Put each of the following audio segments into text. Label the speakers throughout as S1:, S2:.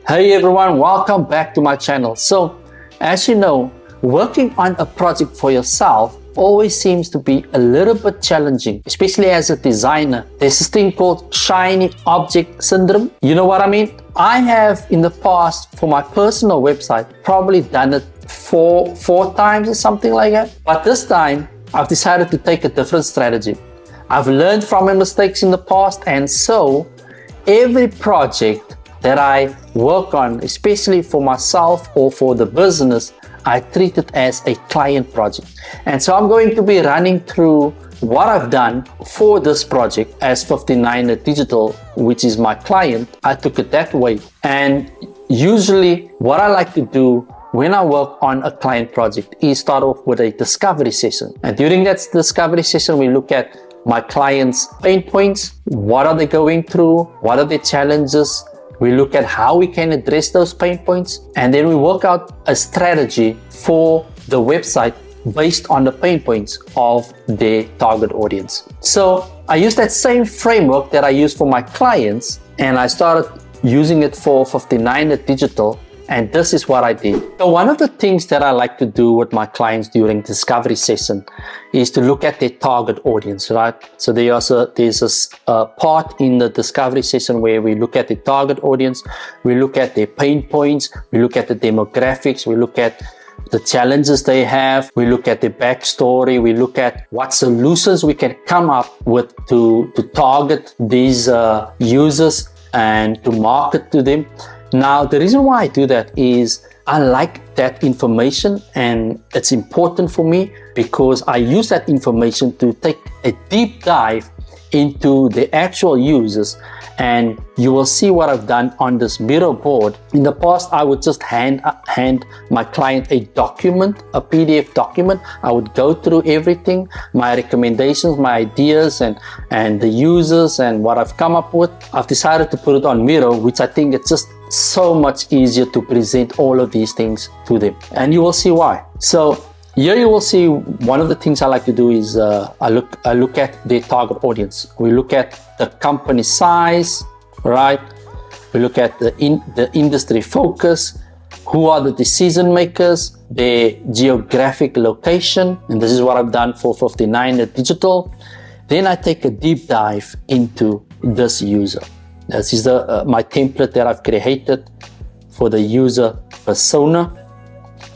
S1: Hey everyone, welcome back to my channel. So, as you know, working on a project for yourself always seems to be a little bit challenging, especially as a designer. There's this thing called shiny object syndrome. You know what I mean? I have in the past for my personal website probably done it four times or something like that. But this time I've decided to take a different strategy. I've learned from my mistakes in the past, and so every project that I work on, especially for myself or for the business, I treat it as a client project. And so I'm going to be running through what I've done for this project as 59er Digital, which is my client. I took it that way. And usually what I like to do when I work on a client project is start off with a discovery session. And during that discovery session, we look at my client's pain points. What are they going through? What are their challenges? We look at how we can address those pain points, and then we work out a strategy for the website based on the pain points of their target audience. So I use that same framework that I use for my clients, and I started using it for 59er Digital, and this is what I did. So one of the things that I like to do with my clients during discovery session is to look at their target audience, right? So there's a part in the discovery session where we look at the target audience, we look at their pain points, we look at the demographics, we look at the challenges they have, we look at their backstory, we look at what solutions we can come up with to target these users and to market to them. Now, the reason why I do that is I like that information, and it's important for me because I use that information to take a deep dive into the actual users, and you will see what I've done on this Miro board. In the past, I would just hand my client a document, a PDF document. I would go through everything, my recommendations, my ideas, and the users and what I've come up with. I've decided to put it on Miro, which I think it's just so much easier to present all of these things to them, and you will see why. So here you will see one of the things I like to do is I look at their target audience. We look at the company size, right? We look at the industry focus, who are the decision makers, their geographic location, and this is what I've done for 59er Digital. Then I take a deep dive into this user. This is my template that I've created for the user persona.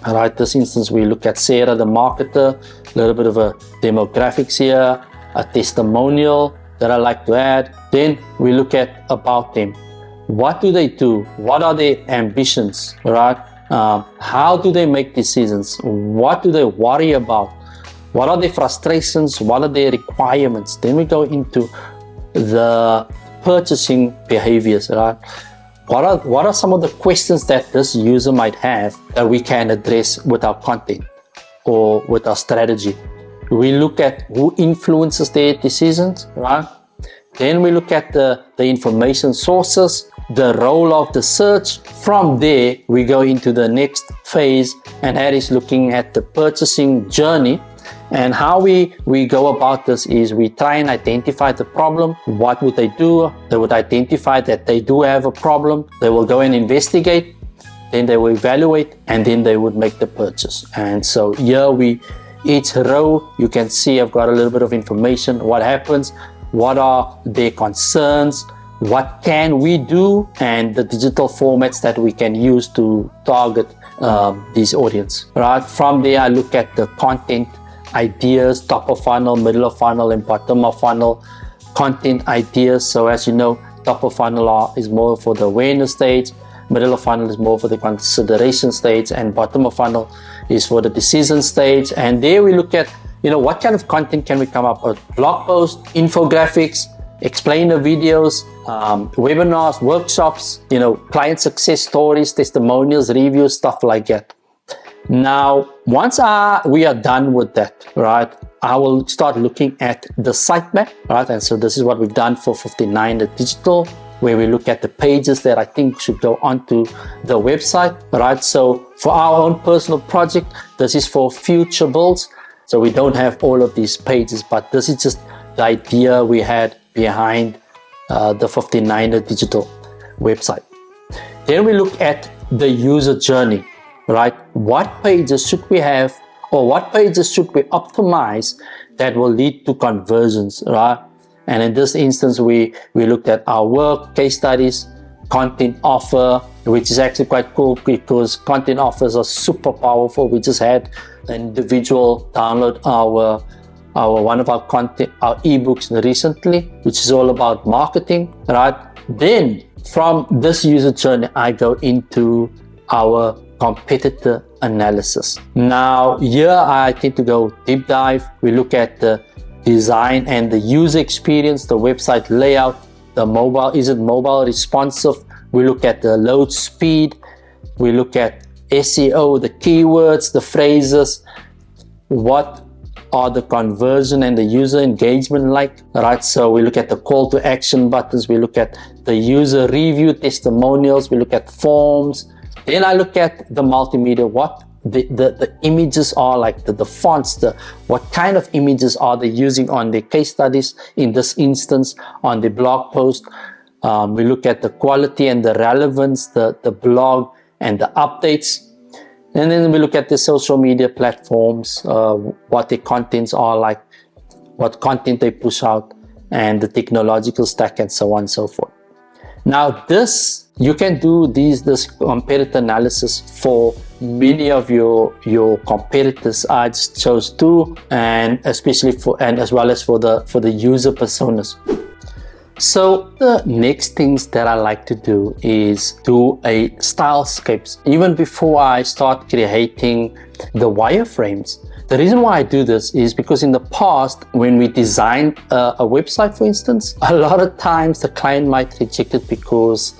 S1: All right, this instance, we look at Sarah, the marketer, a little bit of a demographics here, a testimonial that I like to add. Then we look at about them. What do they do? What are their ambitions, right? How do they make decisions? What do they worry about? What are their frustrations? What are their requirements? Then we go into the purchasing behaviors, right? What are some of the questions that this user might have that we can address with our content or with our strategy? We look at who influences their decisions, right? Then we look at the information sources, the role of the search. From there, we go into the next phase, and that is looking at the purchasing journey. And how we go about this is we try and identify the problem. What would they do? They would identify that they do have a problem. They will go and investigate, then they will evaluate, and then they would make the purchase. And so here each row, you can see I've got a little bit of information. What happens? What are their concerns? What can we do? And the digital formats that we can use to target this audience. Right? From there, I look at the content ideas, top of funnel, middle of funnel, and bottom of funnel content ideas. So as you know, top of funnel is more for the awareness stage, middle of funnel is more for the consideration stage, and bottom of funnel is for the decision stage. And there we look at, what kind of content can we come up with? Blog posts, infographics, explainer videos, webinars, workshops, client success stories, testimonials, reviews, stuff like that. Now, once we are done with that, right, I will start looking at the sitemap, right? And so this is what we've done for 59er Digital, where we look at the pages that I think should go onto the website, right? So for our own personal project, this is for future builds. So we don't have all of these pages, but this is just the idea we had behind the 59er Digital website. Then we look at the user journey, right? What pages should we have, or what pages should we optimize that will lead to conversions, right? And in this instance, we looked at our work, case studies, content offer, which is actually quite cool because content offers are super powerful. We just had an individual download one of our content, our ebooks recently, which is all about marketing, right? Then from this user journey, I go into our competitor analysis. Now here I tend to go deep dive. We look at the design and the user experience, the website layout, the mobile, is it mobile responsive? We look at the load speed. We look at SEO, the keywords, the phrases, what are the conversion and the user engagement like, right? So we look at the call to action buttons, we look at the user review testimonials, we look at forms. Then I look at the multimedia, what the images are like, the fonts, what kind of images are they using on their case studies, in this instance on the blog post. We look at the quality and the relevance, the blog and the updates. And then we look at the social media platforms, what their contents are like, what content they push out, and the technological stack, and so on and so forth. Now this, you can do this competitor analysis for many of your competitors. I just chose two, and especially as well as for the user personas. So the next things that I like to do is do a stylescapes even before I start creating the wireframes. The reason why I do this is because in the past, when we design a website, for instance, a lot of times the client might reject it because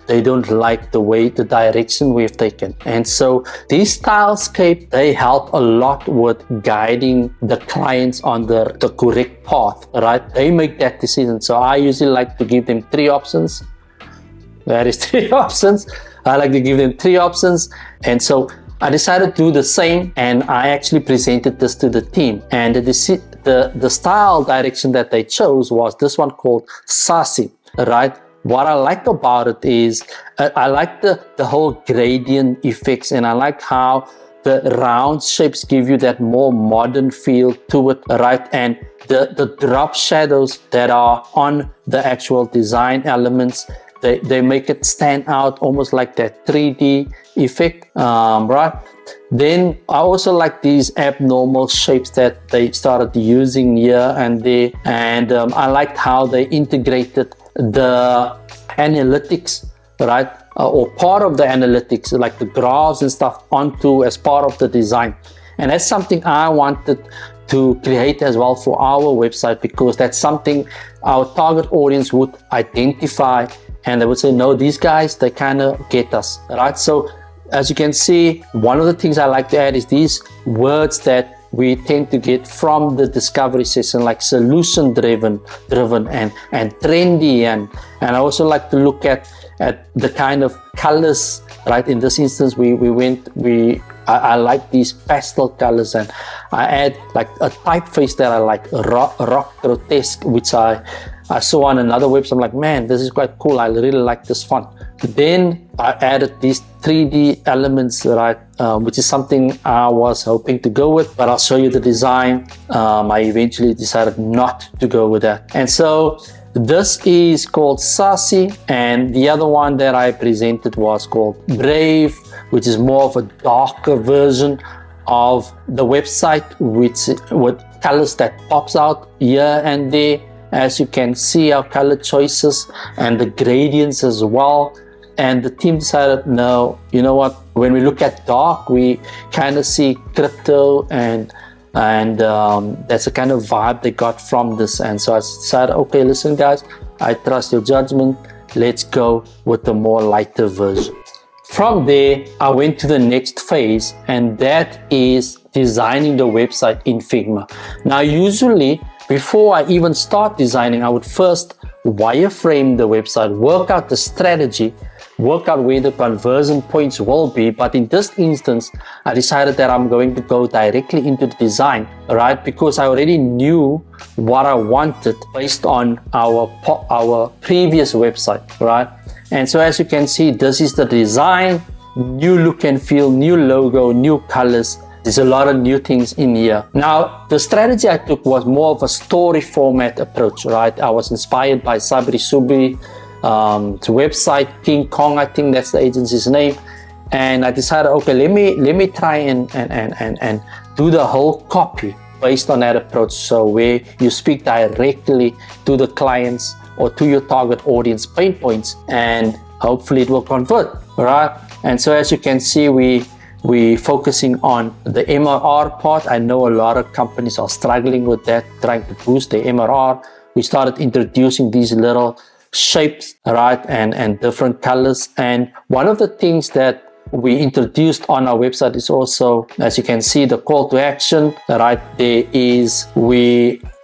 S1: they don't like the direction we've taken. And so these stylescapes, they help a lot with guiding the clients on the correct path, right? They make that decision. So I usually like to give them 3 options. There is 3 options. I like to give them 3 options. And so I decided to do the same, and I actually presented this to the team. And the style direction that they chose was this one called Sassy, right? What I like about it is I like the whole gradient effects, and I like how the round shapes give you that more modern feel to it, right? And the drop shadows that are on the actual design elements, they make it stand out almost like that 3D effect, right? Then I also like these abnormal shapes that they started using here and there, and I liked how they integrated the analytics, right, or part of the analytics, like the graphs and stuff, onto as part of the design. And that's something I wanted to create as well for our website, because that's something our target audience would identify, and they would say, no, these guys, they kind of get us, right? So as you can see, one of the things I like to add is these words that we tend to get from the discovery session, like solution driven and trendy, and I also like to look at the kind of colors, right? In this instance, I like these pastel colors, and I add like a typeface that I like, rock grotesque, which I saw on another website. I'm like, man, this is quite cool. I really like this font. Then I added these 3D elements, right, which is something I was hoping to go with, but I'll show you the design. I eventually decided not to go with that. And so this is called Sassy, and the other one that I presented was called Brave, which is more of a darker version of the website, with colors that pops out here and there. As you can see, our color choices and the gradients as well. And the team decided, no, you know what, when we look at dark, we kind of see crypto, and that's the kind of vibe they got from this. And so I decided, okay, listen guys, I trust your judgment, let's go with the more lighter version. From there, I went to the next phase, and that is designing the website in Figma. Now usually, before I even start designing, I would first wireframe the website, work out the strategy, work out where the conversion points will be. But in this instance, I decided that I'm going to go directly into the design, right? Because I already knew what I wanted based on our previous website, right? And so as you can see, this is the design, new look and feel, new logo, new colors. There's a lot of new things in here. Now, the strategy I took was more of a story format approach, right? I was inspired by Sabri Subri, the website King Kong, I think that's the agency's name. And I decided, okay, let me try and do the whole copy based on that approach. So where you speak directly to the clients or to your target audience pain points, and hopefully it will convert, right? And so as you can see, we focusing on the MRR part. I know a lot of companies are struggling with that, trying to boost the MRR. We started introducing these little shapes, right, and different colors. And one of the things that we introduced on our website is also, as you can see, the call to action, right? There is,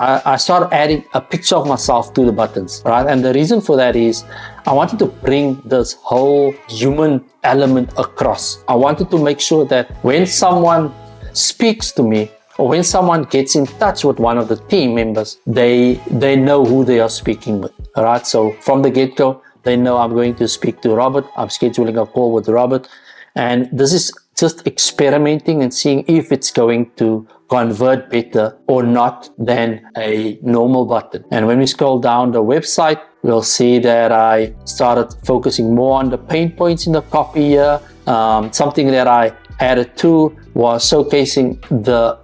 S1: I started adding a picture of myself to the buttons, right? And the reason for that is I wanted to bring this whole human element across. I wanted to make sure that when someone speaks to me, or when someone gets in touch with one of the team members, they know who they are speaking with, all right? So from the get-go, they know I'm going to speak to Robert. I'm scheduling a call with Robert. And this is just experimenting and seeing if it's going to convert better or not than a normal button. And when we scroll down the website, we'll see that I started focusing more on the pain points in the copy here. Something that I added to was showcasing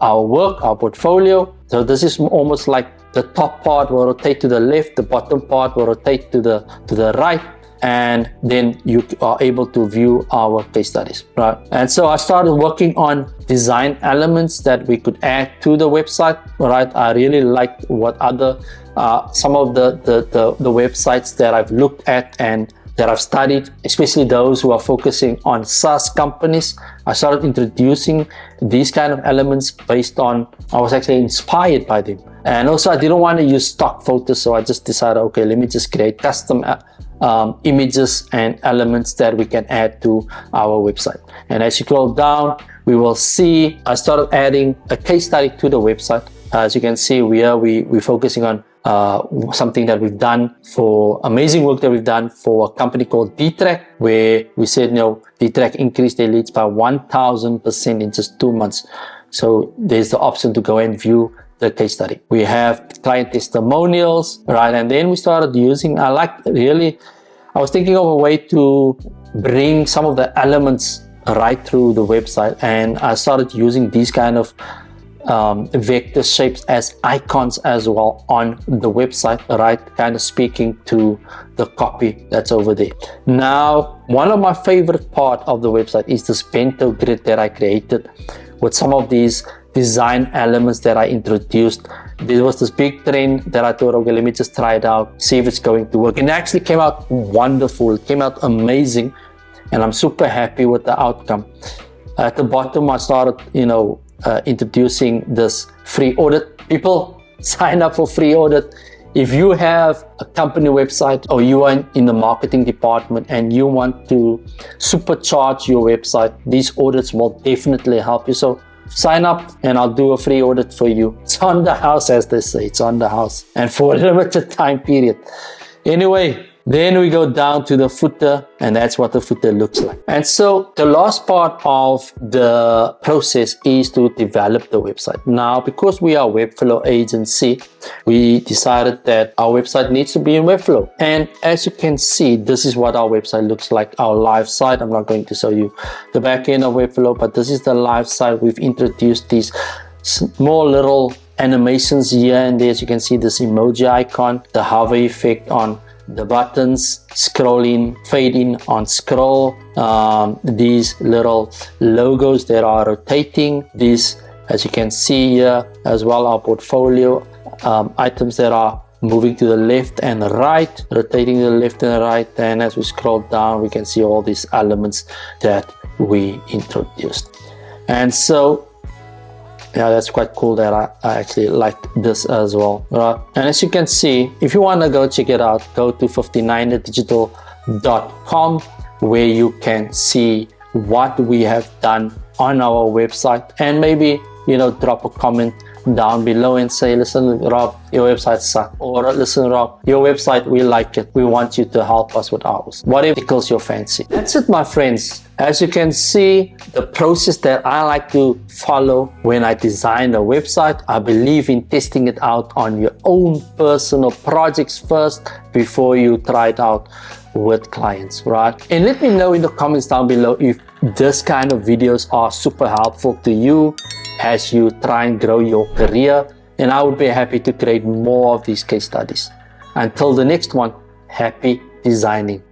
S1: our work, our portfolio. So this is almost like the top part will rotate to the left, the bottom part will rotate to the right, and then you are able to view our case studies, right? And so I started working on design elements that we could add to the website, right? I really liked what other some of the websites that I've looked at and that I've studied, especially those who are focusing on SaaS companies. I started introducing these kind of elements based on, I was actually inspired by them. And also I didn't want to use stock photos, so I just decided, okay, let me just create custom images and elements that we can add to our website. And as you scroll down, we will see I started adding a case study to the website. As you can see, we're focusing on something that we've done for amazing work that we've done for a company called D-Track, where we said, D-Track increased their leads by 1,000% in just 2 months. So there's the option to go and view the case study. We have client testimonials, right? And then we started using, I was thinking of a way to bring some of the elements right through the website, and I started using these kind of vector shapes as icons as well on the website, right? Kind of speaking to the copy that's over there. Now, one of my favorite part of the website is this bento grid that I created with some of these design elements that I introduced. There was this big trend that I thought, okay, let me just try it out, see if it's going to work. And it actually came out wonderful. It came out amazing, and I'm super happy with the outcome. At the bottom, I started, introducing this free audit. People sign up for free audit. If you have a company website or you are in the marketing department and you want to supercharge your website, these audits will definitely help you. So sign up and I'll do a free audit for you. It's on the house, as they say. It's on the house, and for a limited time period. Anyway, then we go down to the footer, and that's what the footer looks like. And so the last part of the process is to develop the website. Now, because we are a Webflow agency, we decided that our website needs to be in Webflow. And as you can see, this is what our website looks like, our live site. I'm not going to show you the back end of Webflow, but this is the live site. We've introduced these small little animations here and there. As you can see, this emoji icon, the hover effect on the buttons, scroll in, fade in on scroll, these little logos that are rotating, these, as you can see here as well, our portfolio items that are moving to the left and the right, rotating to the left and the right. And as we scroll down, we can see all these elements that we introduced. And so yeah, that's quite cool that I actually like this as well, right? And as you can see, if you want to go check it out, go to 59erdigital.com, where you can see what we have done on our website, and maybe drop a comment down below and say, listen, Rob, your website sucks. Or listen, Rob, your website, we like it. We want you to help us with ours. Whatever tickles your fancy. That's it, my friends. As you can see, the process that I like to follow when I design a website, I believe in testing it out on your own personal projects first before you try it out with clients, right? And let me know in the comments down below if this kind of videos are super helpful to you as you try and grow your career, and I would be happy to create more of these case studies. Until the next one, happy designing.